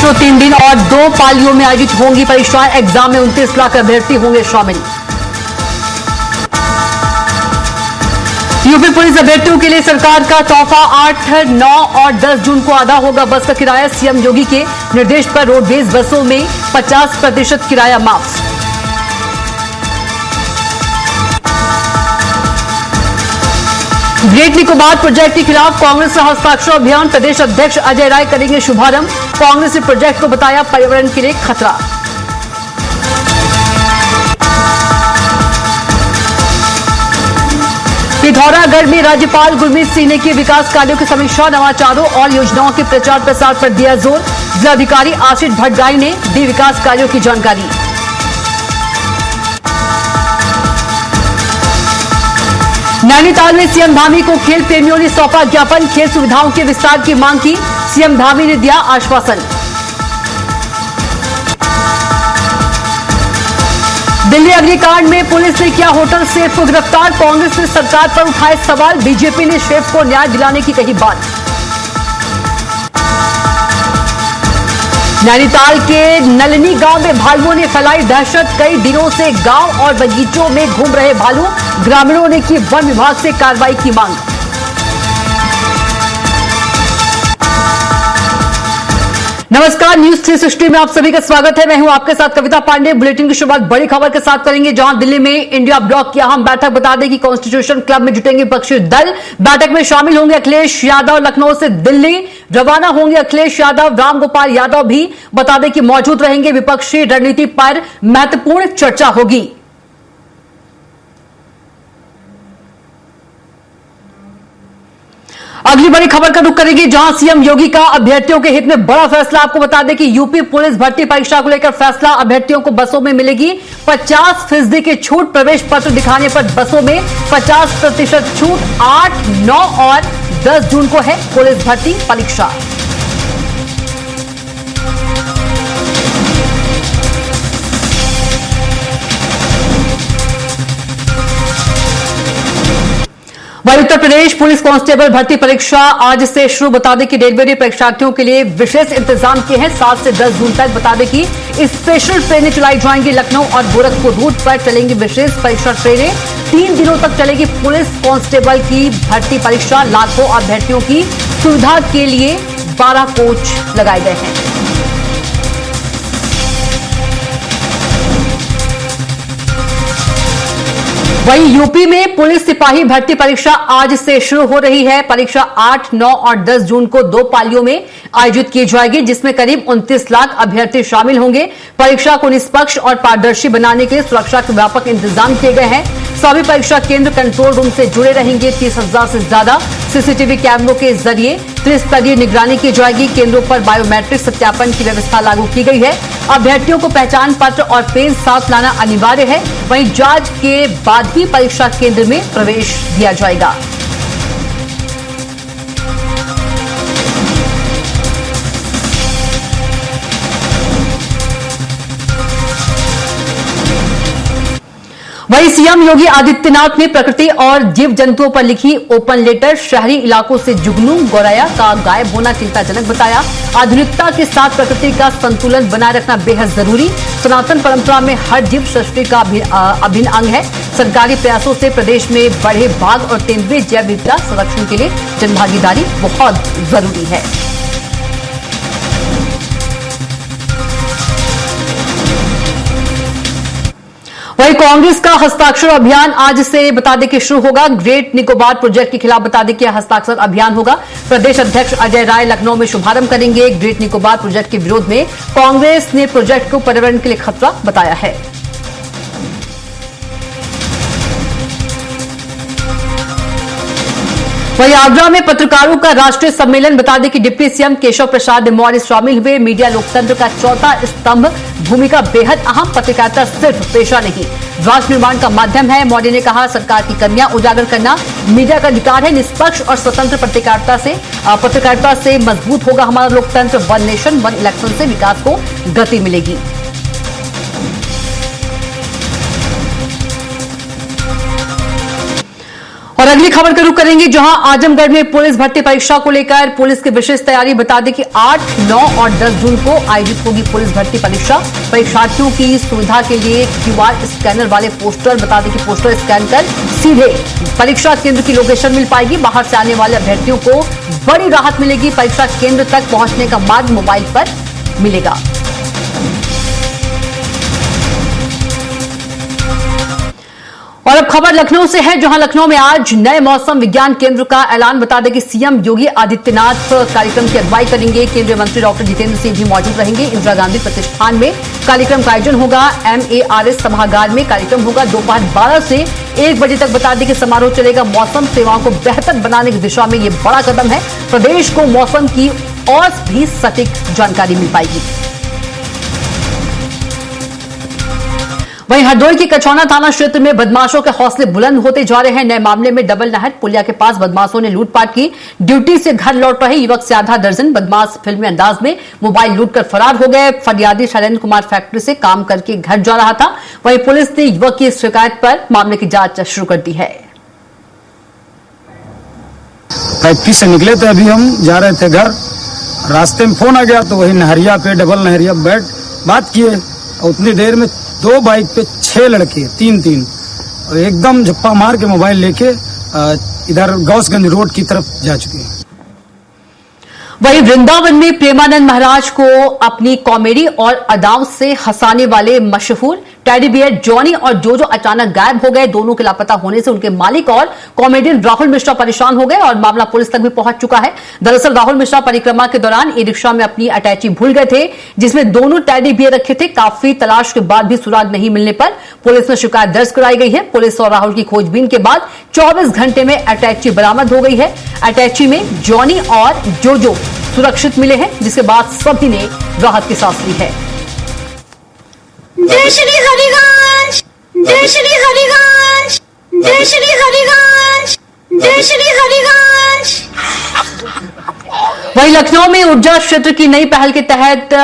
शुरू 3 दिन और 2 पालियों में आयोजित होंगी परीक्षाएं। एग्जाम में 29 लाख अभ्यर्थी होंगे शामिल। यूपी पुलिस अभ्यर्थियों के लिए सरकार का तोहफा 8, 9 और 10 जून को आधा होगा बस का किराया। सीएम योगी के निर्देश पर रोडवेज बसों में 50% किराया माफ। ग्रेट निकोबार प्रोजेक्ट के खिलाफ कांग्रेस का हस्ताक्षर अभियान। प्रदेश अध्यक्ष अजय राय करेंगे शुभारंभ। कांग्रेस ने प्रोजेक्ट को बताया पर्यावरण के लिए खतरा। पिथौरागढ़ में राज्यपाल गुरमीत सिंह ने की विकास कार्यों की समीक्षा। नवाचारों और योजनाओं के प्रचार प्रसार पर दिया जोर। जिलाधिकारी आशीष भट्टगाई ने दी विकास कार्यों की जानकारी। नैनीताल में सीएम धामी को खेल प्रेमियों ने सौंपा ज्ञापन। खेल सुविधाओं के विस्तार की मांग की। सीएम धामी ने दिया आश्वासन। दिल्ली अग्निकांड में पुलिस ने किया होटल शेफ को गिरफ्तार। कांग्रेस ने सरकार पर उठाए सवाल। बीजेपी ने शेफ को न्याय दिलाने की कही बात। नैनीताल के नलनी गांव में भालुओं ने फैलाई दहशत। कई दिनों से गांव और बगीचों में घूम रहे भालू। ग्रामीणों ने की वन विभाग से कार्रवाई की मांग। नमस्कार, न्यूज 360 में आप सभी का स्वागत है। मैं हूं आपके साथ कविता पांडे। बुलेटिन की शुरुआत बड़ी खबर के साथ करेंगे, जहां दिल्ली में इंडिया ब्लॉक की अहम बैठक। बता दें कि कॉन्स्टिट्यूशन क्लब में जुटेंगे विपक्षी दल। बैठक में शामिल होंगे अखिलेश यादव। लखनऊ से दिल्ली रवाना होंगे अखिलेश यादव। रामगोपाल यादव भी बता दें कि मौजूद रहेंगे। विपक्षी रणनीति पर महत्वपूर्ण चर्चा होगी। अगली बड़ी खबर का रुख करेंगे, जहां सीएम योगी का अभ्यर्थियों के हित में बड़ा फैसला। आपको बता दें कि यूपी पुलिस भर्ती परीक्षा को लेकर फैसला। अभ्यर्थियों को बसों में मिलेगी 50% की छूट। प्रवेश पत्र दिखाने पर बसों में 50% छूट। 8, 9 और 10 जून को है पुलिस भर्ती परीक्षा। वहीं उत्तर प्रदेश पुलिस कांस्टेबल भर्ती परीक्षा आज से शुरू। बता दें कि रेलवे ने परीक्षार्थियों के लिए विशेष इंतजाम किए हैं। 7 से 10 जून तक बता दें कि स्पेशल ट्रेनें चलाई जाएंगी। लखनऊ और गोरखपुर रूट पर चलेंगी विशेष परीक्षा ट्रेनें। 3 दिनों तक चलेगी पुलिस कांस्टेबल की भर्ती परीक्षा। लाखों अभ्यर्थियों की सुविधा के लिए 12 कोच लगाए गए हैं। वहीं यूपी में पुलिस सिपाही भर्ती परीक्षा आज से शुरू हो रही है। परीक्षा 8, 9 और 10 जून को 2 पालियों में आयोजित की जाएगी, जिसमें करीब 29 लाख अभ्यर्थी शामिल होंगे। परीक्षा को निष्पक्ष और पारदर्शी बनाने के लिए सुरक्षा के व्यापक इंतजाम किए गए हैं। सभी परीक्षा केंद्र कंट्रोल रूम से जुड़े रहेंगे। 30,000 से ज्यादा सीसीटीवी कैमरों के जरिए त्रिस्तरीय निगरानी की जाएगी। केंद्रों पर बायोमेट्रिक सत्यापन की व्यवस्था लागू की गई है। अभ्यर्थियों को पहचान पत्र और पेन साथ लाना अनिवार्य है। वहीं जांच के बाद ही परीक्षा केंद्र में प्रवेश दिया जाएगा। वहीं सीएम योगी आदित्यनाथ ने प्रकृति और जीव जंतुओं पर लिखी ओपन लेटर। शहरी इलाकों से जुगनू गौरैया का गायब होना चिंताजनक बताया। आधुनिकता के साथ प्रकृति का संतुलन बनाए रखना बेहद जरूरी। सनातन परंपरा में हर जीव सृष्टि का अभिन्न अंग है। सरकारी प्रयासों से प्रदेश में बढ़े बाघ और तेंदुए जैव विविधता संरक्षण के लिए जनभागीदारी बहुत जरूरी है। वहीं कांग्रेस का हस्ताक्षर अभियान आज से बता दें कि शुरू होगा। ग्रेट निकोबार प्रोजेक्ट के खिलाफ बता दें कि हस्ताक्षर अभियान होगा। प्रदेश अध्यक्ष अजय राय लखनऊ में शुभारंभ करेंगे। ग्रेट निकोबार प्रोजेक्ट के विरोध में कांग्रेस ने प्रोजेक्ट को पर्यावरण के लिए खतरा बताया है। वहीं आगरा में पत्रकारों का राष्ट्रीय सम्मेलन। बता दें कि डिप्टी सीएम केशव प्रसाद मौर्य शामिल हुए। मीडिया लोकतंत्र का चौथा स्तंभ, भूमिका बेहद अहम। पत्रकारिता सिर्फ पेशा नहीं, राष्ट्र निर्माण का माध्यम है। मौर्य ने कहा, सरकार की कमियां उजागर करना मीडिया का अधिकार है। निष्पक्ष और स्वतंत्र पत्रकारिता से मजबूत होगा हमारा लोकतंत्र। वन नेशन वन इलेक्शन से विकास को गति मिलेगी। अगली खबर का रुख करेंगे, जहां आजमगढ़ में पुलिस भर्ती परीक्षा को लेकर पुलिस की विशेष तैयारी। बता दें कि 8, 9 और 10 जून को आयोजित होगी पुलिस भर्ती परीक्षा। परीक्षार्थियों की सुविधा के लिए QR स्कैनर वाले पोस्टर, बता दें कि पोस्टर स्कैन कर सीधे परीक्षा केंद्र की लोकेशन मिल पाएगी। बाहर से आने वाले अभ्यर्थियों को बड़ी राहत मिलेगी। परीक्षा केंद्र तक पहुंचने का मार्ग मोबाइल पर मिलेगा। और अब खबर लखनऊ से है, जहां लखनऊ में आज नए मौसम विज्ञान केंद्र का ऐलान। बता दें कि सीएम योगी आदित्यनाथ कार्यक्रम की अगुवाई करेंगे। केंद्रीय मंत्री डॉक्टर जितेंद्र सिंह भी मौजूद रहेंगे। इंदिरा गांधी प्रतिष्ठान में कार्यक्रम का आयोजन होगा। MARS सभागार में कार्यक्रम होगा दोपहर 12 से 1 बजे तक। बता दें कि समारोह चलेगा। मौसम सेवाओं को बेहतर बनाने की दिशा में यह बड़ा कदम है। प्रदेश को मौसम की और भी सटीक जानकारी मिल पाएगी। वहीं हरदोई के कछौना थाना क्षेत्र में बदमाशों के हौसले बुलंद होते जा रहे हैं। नए मामले में डबल नहर पुलिया के पास बदमाशों ने लूटपाट की। ड्यूटी से घर लौट रहे युवक से आधा दर्जन बदमाश फिल्मी अंदाज में मोबाइल लूटकर फरार हो गए। फरियादी शैलेंद्र कुमार फैक्ट्री से काम करके घर जा रहा था। वहीं पुलिस ने युवक की शिकायत पर मामले की जांच शुरू कर दी है। फैक्ट्री से निकले थे, अभी हम जा रहे थे घर। रास्ते में फोन आ गया तो वही नहरिया पे डबल नहरिया बैठ बात किए। उतनी देर में 2 बाइक पे 6 लड़के 3-3 और एकदम झप्पा मार के मोबाइल लेके इधर गौसगंज रोड की तरफ जा चुके हैं। वहीं वृंदावन में प्रेमानंद महाराज को अपनी कॉमेडी और अदाओं से हंसाने वाले मशहूर टेडी बियर जॉनी और जोजो अचानक गायब हो गए। दोनों के लापता होने से उनके मालिक और कॉमेडियन राहुल मिश्रा परेशान हो गए और मामला पुलिस तक भी पहुंच चुका है। दरअसल राहुल मिश्रा परिक्रमा के दौरान ई रिक्शा में अपनी अटैची भूल गए थे, जिसमें दोनों टेडी बियर रखे थे। काफी तलाश के बाद भी सुराग नहीं मिलने पर पुलिस में शिकायत दर्ज कराई गई है। पुलिस और राहुल की खोजबीन के बाद 24 घंटे में अटैची बरामद हो गई है। अटैची में जॉनी और जोजो सुरक्षित मिले हैं, जिसके बाद सभी ने राहत की सांस ली है। जय श्री हरिगंज, जय श्री हरिगंज, जय श्री हरिगंज, जय श्री हरिगंज। वहीं लखनऊ में ऊर्जा क्षेत्र की नई पहल के तहत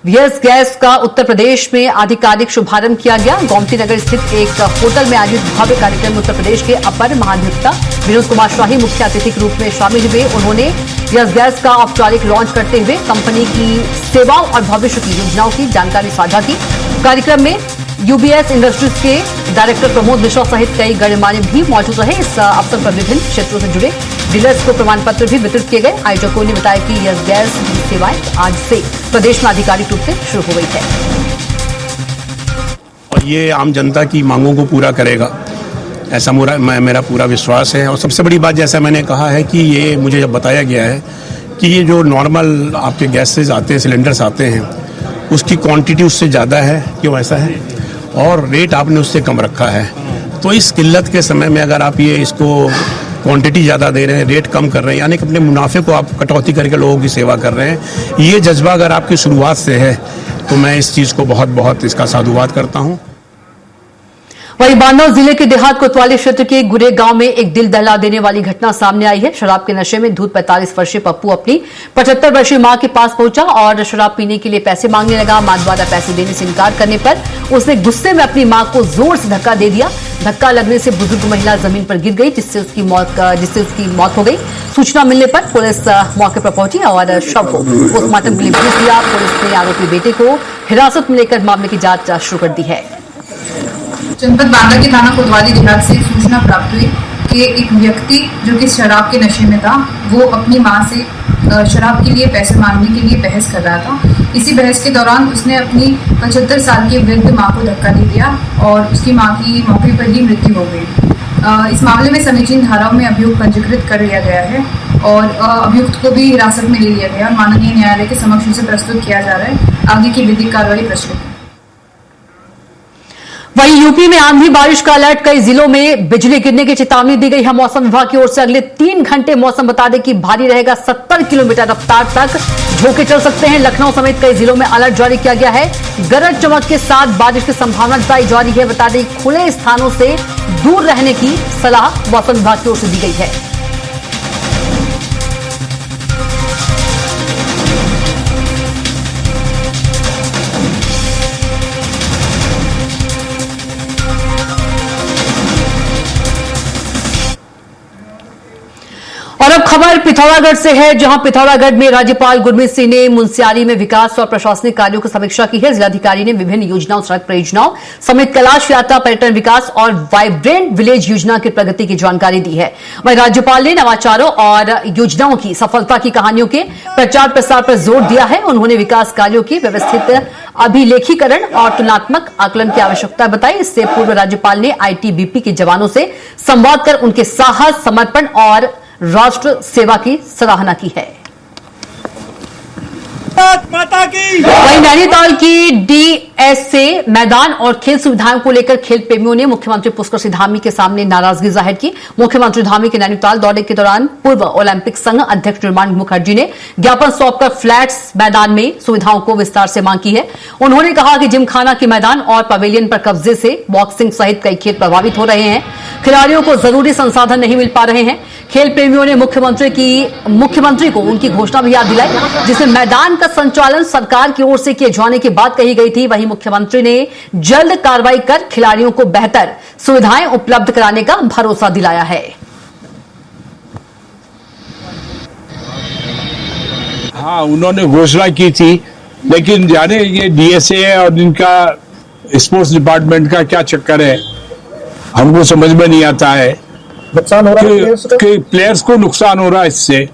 वीएस गैस का उत्तर प्रदेश में आधिकारिक शुभारंभ किया गया। गोमती नगर स्थित एक होटल में आयोजित भव्य कार्यक्रम में उत्तर प्रदेश के अपर महाधिवक्ता विनोद कुमार शाही मुख्य अतिथि के रूप में शामिल हुए। उन्होंने वीएस गैस का औपचारिक लॉन्च करते हुए कंपनी की सेवाओं और भविष्य की योजनाओं की जानकारी साझा की। कार्यक्रम में यूबीएस इंडस्ट्रीज के डायरेक्टर प्रमोद मिश्रा सहित कई गणमान्य भी मौजूद रहे। इस अवसर पर विभिन्न क्षेत्रों से जुड़े डीलर्स को प्रमाण पत्र भी वितरित किए गए। आयोजकों ने बताया कि यस गैस की सेवाएं आज से प्रदेश में आधिकारिक रूप से शुरू हो गई है और ये आम जनता की मांगों को पूरा करेगा, ऐसा मेरा पूरा विश्वास है। और सबसे बड़ी बात, जैसा मैंने कहा है कि ये मुझे जब बताया गया है कि ये जो नॉर्मल आपके गैसेज आते हैं, सिलेंडर्स आते हैं, उसकी क्वांटिटी उससे ज़्यादा है। क्यों ऐसा है? और रेट आपने उससे कम रखा है। तो इस किल्लत के समय में अगर आप ये इसको क्वांटिटी ज़्यादा दे रहे हैं, रेट कम कर रहे हैं, यानी कि अपने मुनाफे को आप कटौती करके लोगों की सेवा कर रहे हैं, ये जज्बा अगर आपकी शुरुआत से है तो मैं इस चीज़ को बहुत बहुत इसका साधुवाद करता हूँ। वहीं बांदौर जिले के देहात कोतवाली क्षेत्र के गुरे गांव में एक दिल दहला देने वाली घटना सामने आई है। शराब के नशे में धूत 45 वर्षीय पप्पू अपनी 75 वर्षीय मां के पास पहुंचा और शराब पीने के लिए पैसे मांगने लगा। मां द्वारा पैसे देने से इनकार करने पर उसने गुस्से में अपनी मां को जोर से धक्का दे दिया। धक्का लगने से बुजुर्ग महिला जमीन पर गिर गई, जिससे उसकी मौत हो गई। सूचना मिलने पर पुलिस मौके पर पहुंची और शव को पोस्टमार्टम के लिए भेज दिया। पुलिस ने आरोपी बेटे को हिरासत में लेकर मामले की जांच शुरू कर दी है। जनपद बांदा के थाना कोतवाली देहात से सूचना प्राप्त हुई कि एक व्यक्ति जो कि शराब के नशे में था, वो अपनी मां से शराब के लिए पैसे मांगने के लिए बहस कर रहा था। इसी बहस के दौरान उसने अपनी 75 साल की वृद्ध मां को धक्का दे दिया और उसकी मां की मौके पर ही मृत्यु हो गई। इस मामले में समीचीन धाराओं में अभियोग पंजीकृत कर लिया गया है और अभियुक्त को भी हिरासत में ले लिया गया और माननीय न्यायालय के समक्ष उसे प्रस्तुत किया जा रहा है। आगे की विधिक कार्रवाई प्रचलित है। वहीं यूपी में आंधी बारिश का अलर्ट, कई जिलों में बिजली गिरने की चेतावनी दी गई है मौसम विभाग की ओर से। अगले 3 घंटे मौसम बता दें कि भारी रहेगा। 70 किलोमीटर रफ्तार तक झोंके चल सकते हैं। लखनऊ समेत कई जिलों में अलर्ट जारी किया गया है। गरज चमक के साथ बारिश की संभावना जताई जा रही है। बता दें खुले स्थानों से दूर रहने की सलाह मौसम विभाग की ओर से दी गई है। खबर पिथौरागढ़ से है, जहां पिथौरागढ़ में राज्यपाल गुरमीत सिंह ने मुनस्यारी में विकास और प्रशासनिक कार्यों की समीक्षा की है। जिलाधिकारी ने विभिन्न योजनाओं, सड़क परियोजनाओं समेत कैलाश यात्रा, पर्यटन विकास और वाइब्रेंट विलेज योजना की प्रगति की जानकारी दी है। वहीं राज्यपाल ने नवाचारों और योजनाओं की सफलता की कहानियों के प्रचार प्रसार पर जोर दिया है। उन्होंने विकास कार्यों की व्यवस्थित अभिलेखीकरण और तुलनात्मक आकलन की आवश्यकता बताई। इससे पूर्व राज्यपाल ने आईटीबीपी के जवानों से संवाद कर उनके साहस, समर्पण और राष्ट्र सेवा की सराहना की है। माता की वहीं नैनीताल की डीएसए मैदान और खेल सुविधाओं को लेकर खेल प्रेमियों ने मुख्यमंत्री पुष्कर सिंह धामी के सामने नाराजगी जाहिर की। मुख्यमंत्री धामी के नैनीताल दौरे के दौरान पूर्व ओलंपिक संघ अध्यक्ष निर्माण मुखर्जी ने ज्ञापन सौंपकर फ्लैट्स मैदान में सुविधाओं को विस्तार से मांग की है। उन्होंने कहा कि जिमखाना के मैदान और पवेलियन पर कब्जे से बॉक्सिंग सहित कई खेल प्रभावित हो रहे हैं। खिलाड़ियों को जरूरी संसाधन नहीं मिल पा रहे हैं। खेल प्रेमियों ने मुख्यमंत्री को उनकी घोषणा भी याद दिलाई, जिसमें मैदान का संचालन सरकार की ओर से किए जाने की बात कही गई थी। वहीं मुख्यमंत्री ने जल्द कार्रवाई कर खिलाड़ियों को बेहतर सुविधाएं उपलब्ध कराने का भरोसा दिलाया है। हाँ, उन्होंने घोषणा की थी, लेकिन जाने ये डीएसए और इनका स्पोर्ट्स डिपार्टमेंट का क्या चक्कर है, हमको समझ में नहीं आता है। नुकसान हो रहा है कि प्लेयर्स को नुकसान हो रहा है इससे।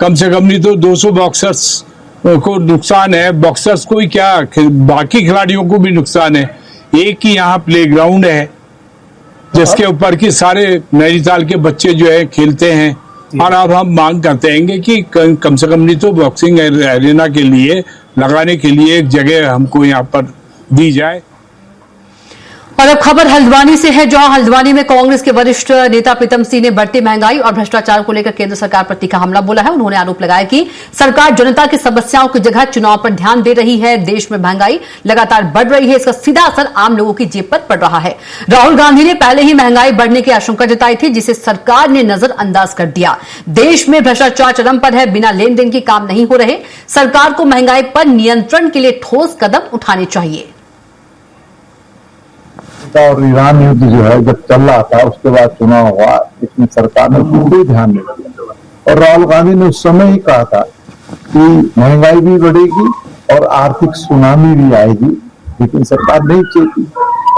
कम से कम नहीं तो 200 बॉक्सर्स को नुकसान है। बॉक्सर्स को ही क्या, बाकी खिलाड़ियों को भी नुकसान है। एक ही यहाँ प्लेग्राउंड है जिसके ऊपर की सारे नैनीताल के बच्चे जो है खेलते हैं। और अब हम मांग करते हैं कि कम से कम नहीं तो बॉक्सिंग एरिना के लिए लगाने के लिए एक जगह हमको यहाँ पर दी जाए। और अब खबर हल्द्वानी से है, जहां हल्द्वानी में कांग्रेस के वरिष्ठ नेता प्रीतम सिंह ने बढ़ती महंगाई और भ्रष्टाचार को लेकर केंद्र सरकार पर तीखा हमला बोला है। उन्होंने आरोप लगाया कि सरकार जनता की समस्याओं की जगह चुनाव पर ध्यान दे रही है। देश में महंगाई लगातार बढ़ रही है, इसका सीधा असर आम लोगों की जेब पर पड़ रहा है। राहुल गांधी ने पहले ही महंगाई बढ़ने की आशंका जताई थी, जिसे सरकार ने नजरअंदाज कर दिया। देश में भ्रष्टाचार चरम पर है, बिना लेन देन के काम नहीं हो रहे। सरकार को महंगाई पर नियंत्रण के लिए ठोस कदम उठाने चाहिए। और ईरान युद्ध जो है जब चल रहा था, उसके बाद चुनाव हुआ, इसमें सरकार ने कोई ध्यान नहीं दिया। और राहुल गांधी ने उस समय ही कहा था कि महंगाई भी बढ़ेगी और आर्थिक सुनामी भी आएगी, लेकिन सरकार नहीं चेती।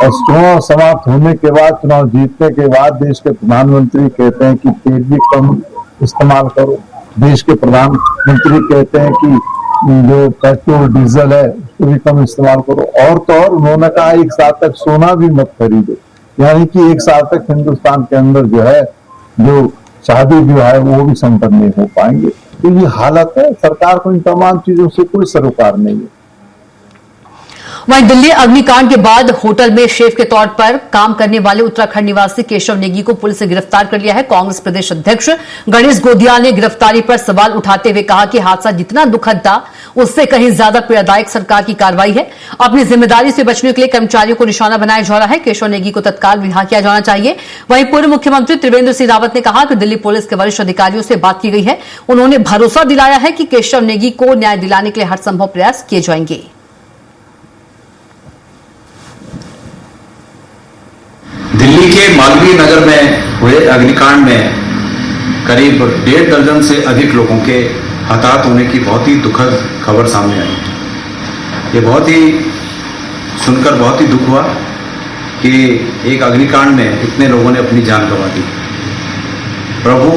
और चुनाव समाप्त होने के बाद, चुनाव जीतने के बाद देश के प्रधानमंत्री कहते हैं कि तेल भी कम इस्तेमाल करो। देश के प्रधानमंत्री कहते हैं कि जो पेट्रोल डीजल है उसको भी कम इस्तेमाल करो। और तो और उन्होंने कहा 1 साल तक सोना भी मत खरीदो, यानी कि 1 साल तक हिंदुस्तान के अंदर जो है जो शादी विवाह है वो भी संपन्न नहीं हो पाएंगे। तो ये हालत है, सरकार को इन तमाम चीजों से कोई सरोकार नहीं है। वहीं दिल्ली अग्निकांड के बाद होटल में शेफ के तौर पर काम करने वाले उत्तराखंड निवासी केशव नेगी को पुलिस ने गिरफ्तार कर लिया है। कांग्रेस प्रदेश अध्यक्ष गणेश गोदियाल ने गिरफ्तारी पर सवाल उठाते हुए कहा कि हादसा जितना दुखद था, उससे कहीं ज्यादा पीड़ादायक सरकार की कार्रवाई है। अपनी जिम्मेदारी से बचने के लिए कर्मचारियों को निशाना बनाया जा रहा है। केशव नेगी को तत्काल रिहा किया जाना चाहिए। वहीं पूर्व मुख्यमंत्री त्रिवेंद्र सिंह रावत ने कहा कि दिल्ली पुलिस के वरिष्ठ अधिकारियों से बात की गई है। उन्होंने भरोसा दिलाया है कि केशव नेगी को न्याय दिलाने के लिए हर संभव प्रयास किए जाएंगे। दिल्ली के मालवीय नगर में हुए अग्निकांड में करीब 1.5 दर्जन से अधिक लोगों के हताहत होने की बहुत ही दुखद खबर सामने आई। ये बहुत ही सुनकर बहुत ही दुख हुआ कि एक अग्निकांड में इतने लोगों ने अपनी जान गंवा दी। प्रभु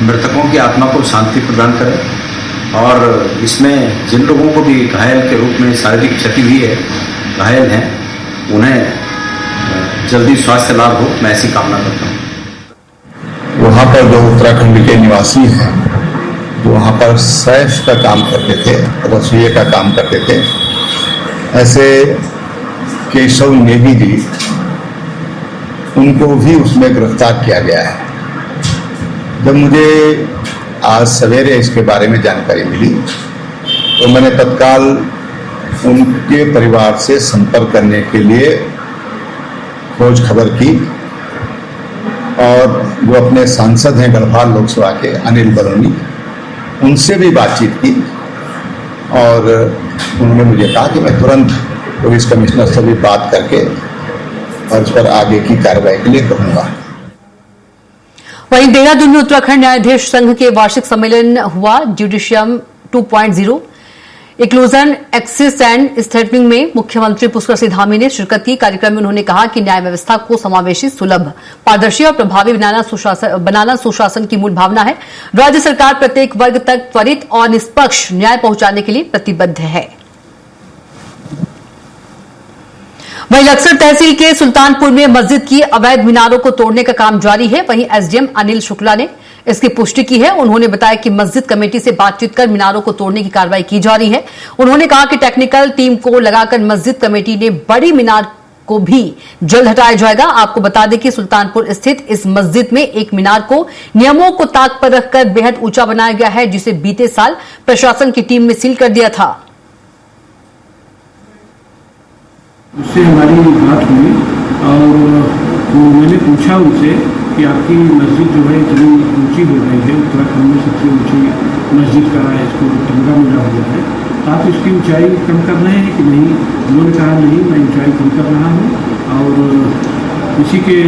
मृतकों की आत्मा को शांति प्रदान करे और इसमें जिन लोगों को भी घायल के रूप में शारीरिक क्षति हुई है, घायल हैं, उन्हें जल्दी स्वास्थ्य लाभ हो, मैं ऐसी कामना करता हूँ। वहाँ पर जो उत्तराखंड के निवासी हैं, जो वहाँ पर सैफ का काम करते थे, रसोई का काम करते थे, ऐसे केशव नेगी जी, उनको भी उसमें गिरफ्तार किया गया है। जब मुझे आज सवेरे इसके बारे में जानकारी मिली तो मैंने तत्काल उनके परिवार से संपर्क करने के लिए खोज खबर की और जो अपने सांसद हैं गढ़वाल लोकसभा के अनिल बलौनी, उनसे भी बातचीत की और उन्होंने मुझे कहा कि मैं तुरंत पुलिस कमिश्नर से भी बात करके और इस पर आगे की कार्रवाई के लिए कहूँगा। वहीं देहरादून में उत्तराखंड न्यायाधीश संघ के वार्षिक सम्मेलन हुआ। जुडिशियम 2.0 इंक्लूजन एक्सेस एंड स्ट्रेटनिंग में मुख्यमंत्री पुष्कर सिंह धामी ने शिरकत की। कार्यक्रम में उन्होंने कहा कि न्याय व्यवस्था को समावेशी, सुलभ, पारदर्शी और प्रभावी बनाना सुशासन की मूल भावना है। राज्य सरकार प्रत्येक वर्ग तक त्वरित और निष्पक्ष न्याय पहुंचाने के लिए प्रतिबद्ध है। वहीं लक्सर तहसील के सुल्तानपुर में मस्जिद की अवैध मीनारों को तोड़ने का काम जारी है। वहीं एसडीएम अनिल शुक्ला ने इसकी पुष्टि की है। उन्होंने बताया कि मस्जिद कमेटी से बातचीत कर मीनारों को तोड़ने की कार्रवाई की जा रही है। उन्होंने कहा कि टेक्निकल टीम को लगाकर मस्जिद कमेटी ने बड़ी मीनार को भी जल्द हटाया जाएगा। आपको बता दें कि सुल्तानपुर स्थित इस मस्जिद में एक मीनार को नियमों को ताक पर रखकर बेहद ऊंचा बनाया गया है, जिसे बीते साल प्रशासन की टीम ने सील कर दिया था। उससे हमारी बात हुई और मैंने पूछा उनसे कि आपकी मस्जिद जो है इतनी ऊंची हो गई है, उत्तराखंड में सबसे ऊंची मस्जिद का इसको तमगा मिला हुआ है, आप इसकी ऊंचाई कम कर रहे हैं कि नहीं? उन्होंने कहा नहीं, मैं ऊंचाई कम कर रहा हूँ और इसी के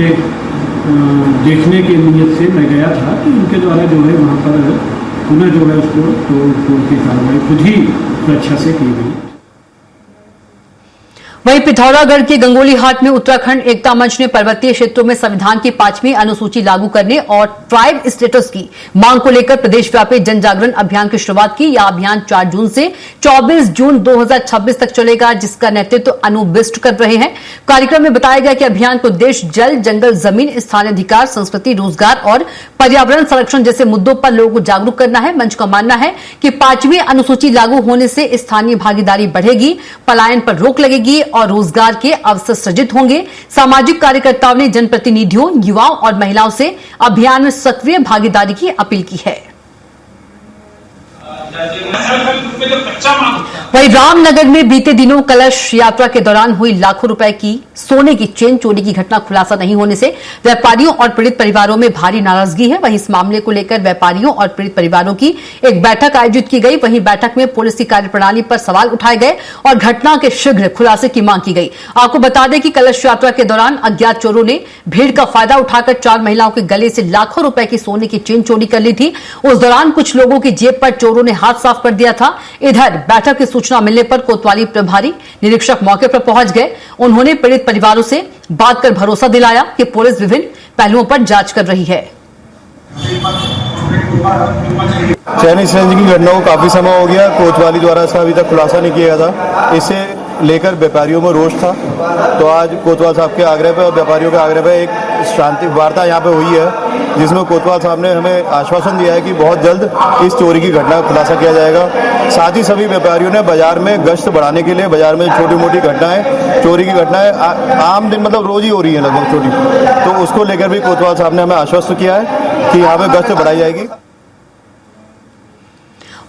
देखने के नीयत से मैं गया था कि उनके द्वारा जो है वहाँ पर पुनः जो है उसको तोड़ की कार्रवाई खुद ही सुरक्षा से की गई। वहीं पिथौरागढ़ के गंगोली हाट में उत्तराखंड एकता मंच ने पर्वतीय क्षेत्रों में संविधान की 5वीं अनुसूची लागू करने और ट्राइब स्टेटस की मांग को लेकर प्रदेशव्यापी जन जागरण अभियान की शुरुआत की। यह अभियान 4 जून से 24 जून 2026 तक चलेगा, जिसका नेतृत्व अनु बिष्ट कर रहे हैं। कार्यक्रम में बताया गया कि अभियान का उद्देश्य जल, जंगल, जमीन, स्थानीय अधिकार, संस्कृति, रोजगार और पर्यावरण संरक्षण जैसे मुद्दों पर लोगों को जागरूक करना है। मंच का मानना है कि 5वीं अनुसूची लागू होने से स्थानीय भागीदारी बढ़ेगी, पलायन पर रोक लगेगी और रोजगार के अवसर सृजित होंगे। सामाजिक कार्यकर्ताओं ने जनप्रतिनिधियों, युवाओं और महिलाओं से अभियान में सक्रिय भागीदारी की अपील की है। वहीं रामनगर में बीते दिनों कलश यात्रा के दौरान हुई लाखों रुपए की सोने की चेन चोरी की घटना खुलासा नहीं होने से व्यापारियों और पीड़ित परिवारों में भारी नाराजगी है। वहीं इस मामले को लेकर व्यापारियों और पीड़ित परिवारों की एक बैठक आयोजित की गई। वहीं बैठक में पुलिस की कार्यप्रणाली पर सवाल उठाए गए और घटना के शीघ्र खुलासे की मांग की गई। आपको बता दें कि कलश यात्रा के दौरान अज्ञात चोरों ने भीड़ का फायदा उठाकर 4 महिलाओं के गले से लाखों रुपए की सोने की चेन चोरी कर ली थी। उस दौरान कुछ लोगों की जेब पर चोरों ने हाथ साफ कर दिया था। इधर बैठक की सूचना मिलने पर कोतवाली प्रभारी निरीक्षक मौके पर पहुंच गए। उन्होंने पीड़ित परिवारों से बात कर भरोसा दिलाया कि पुलिस विभिन्न पहलुओं पर जांच कर रही है। चैन स्नैचिंग की घटना को काफी समय हो गया, कोतवाली द्वारा इसका अभी तक खुलासा नहीं किया गया था। इसे लेकर व्यापारियों में रोष था, तो आज कोतवाल साहब के आग्रह पर और व्यापारियों के आग्रह पर एक शांति वार्ता यहाँ पे हुई है, जिसमें कोतवाल साहब ने हमें आश्वासन दिया है कि बहुत जल्द इस चोरी की घटना का खुलासा किया जाएगा। साथ ही सभी व्यापारियों ने बाजार में गश्त बढ़ाने के लिए, बाजार में छोटी मोटी घटनाएं, चोरी की घटनाएं आम दिन मतलब रोज ही हो रही है लगभग छोटी, तो उसको लेकर भी कोतवाल साहब ने हमें आश्वस्त किया है कि यहाँ पे गश्त बढ़ाई जाएगी।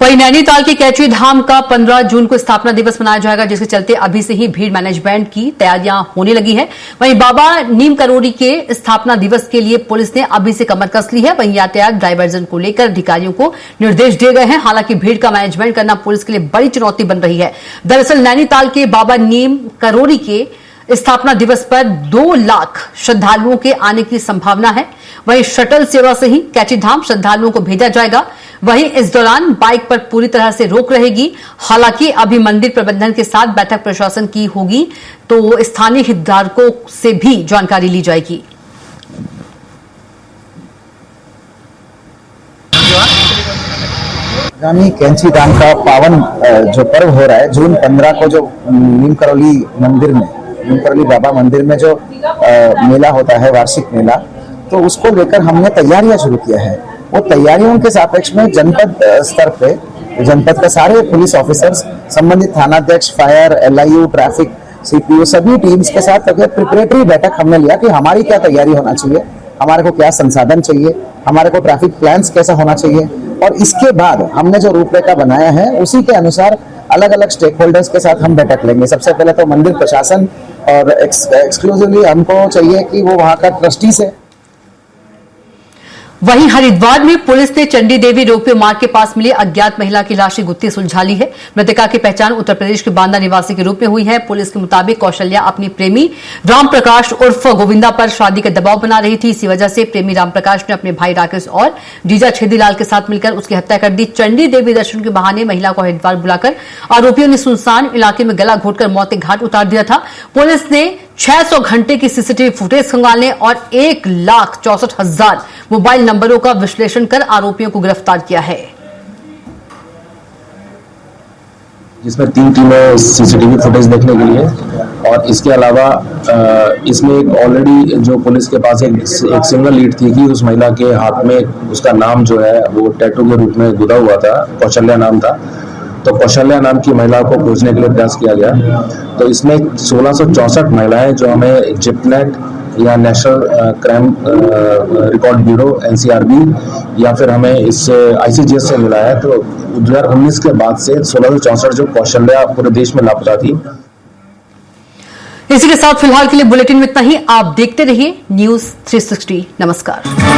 वहीं नैनीताल के कैची धाम का 15 जून को स्थापना दिवस मनाया जाएगा, जिसके चलते अभी से ही भीड़ मैनेजमेंट की तैयारियां होने लगी है। वहीं बाबा नीम करोड़ी के स्थापना दिवस के लिए पुलिस ने अभी से कमर कस ली है। वहीं यातायात डायवर्जन को लेकर अधिकारियों को निर्देश दिए गए हैं। हालांकि भीड़ का मैनेजमेंट करना पुलिस के लिए बड़ी चुनौती बन रही है। दरअसल नैनीताल के बाबा नीम करोड़ी के स्थापना दिवस पर 2 लाख श्रद्धालुओं के आने की संभावना है। वहीं शटल सेवा से ही कैची धाम श्रद्धालुओं को भेजा जाएगा। वहीं इस दौरान बाइक पर पूरी तरह से रोक रहेगी। हालांकि अभी मंदिर प्रबंधन के साथ बैठक प्रशासन की होगी, तो स्थानीय हितधारकों से भी जानकारी ली जाएगी। आगामी कैंची धाम का पावन जो पर्व हो रहा है, जून 15 को जो नीम करौली मंदिर में, नीम करौली बाबा मंदिर में जो मेला होता है, वार्षिक मेला, तो उसको लेकर हमने तैयारियां शुरू किया है। वो तैयारियों के सापेक्ष में जनपद स्तर पे, जनपद के सारे पुलिस ऑफिसर्स, संबंधित थानाध्यक्ष, फायर, LIU, ट्रैफिक, CPO, सभी टीम्स के साथ प्रिपरेटरी बैठक हमने लिया कि हमारी क्या तैयारी होना चाहिए, हमारे को क्या संसाधन चाहिए, हमारे को ट्रैफिक प्लान्स कैसा होना चाहिए, और इसके बाद हमने जो रूपरेखा बनाया है उसी के अनुसार अलग अलग स्टेक होल्डर्स के साथ हम बैठक लेंगे। सबसे पहले तो मंदिर प्रशासन, और एक्सक्लूसिवली हमको चाहिए कि वो वहाँ का ट्रस्टी से। वहीं हरिद्वार में पुलिस ने चंडी देवी रोपवे मार्ग के पास मिली अज्ञात महिला की लाश की गुत्थी सुलझा ली है। मृतका की पहचान उत्तर प्रदेश के बांदा निवासी के रूप में हुई है। पुलिस के मुताबिक कौशल्या अपनी प्रेमी राम प्रकाश उर्फ गोविंदा पर शादी का दबाव बना रही थी। इसी वजह से प्रेमी राम प्रकाश ने अपने भाई राकेश और जीजा छेदीलाल के साथ मिलकर उसकी हत्या कर दी। चंडी देवी दर्शन के बहाने महिला को हरिद्वार बुलाकर आरोपियों ने सुनसान इलाके में गला घोटकर मौत के घाट उतार दिया था। पुलिस ने 600 घंटे की सीसीटीवी फुटेज खंगालने और 1,64,000 मोबाइल नंबरों का विश्लेषण कर आरोपियों को गिरफ्तार किया है, जिसमें 3 टीमें सीसीटीवी फुटेज देखने के लिए, और इसके अलावा इसमें एक ऑलरेडी जो पुलिस के पास एक सिंगल लीड थी कि उस महिला के हाथ में उसका नाम जो है वो टैटू के रूप में गुदा हुआ था, कौशल्या नाम था। तो कौशल्या नाम की महिला को खोजने के लिए प्रयास किया गया। तो इसमें 1664 महिलाएं जो हमें जिपनेट या national crime record bureau NCRB या फिर हमें इससे ICGS से मिला है। तो 2019 के बाद से 1664 जो कौशल्या पूरे देश में लापता थी। इसी के साथ फिलहाल के लिए बुलेटिन में इतना ही। आप देखते रहिए News 360। नमस्कार।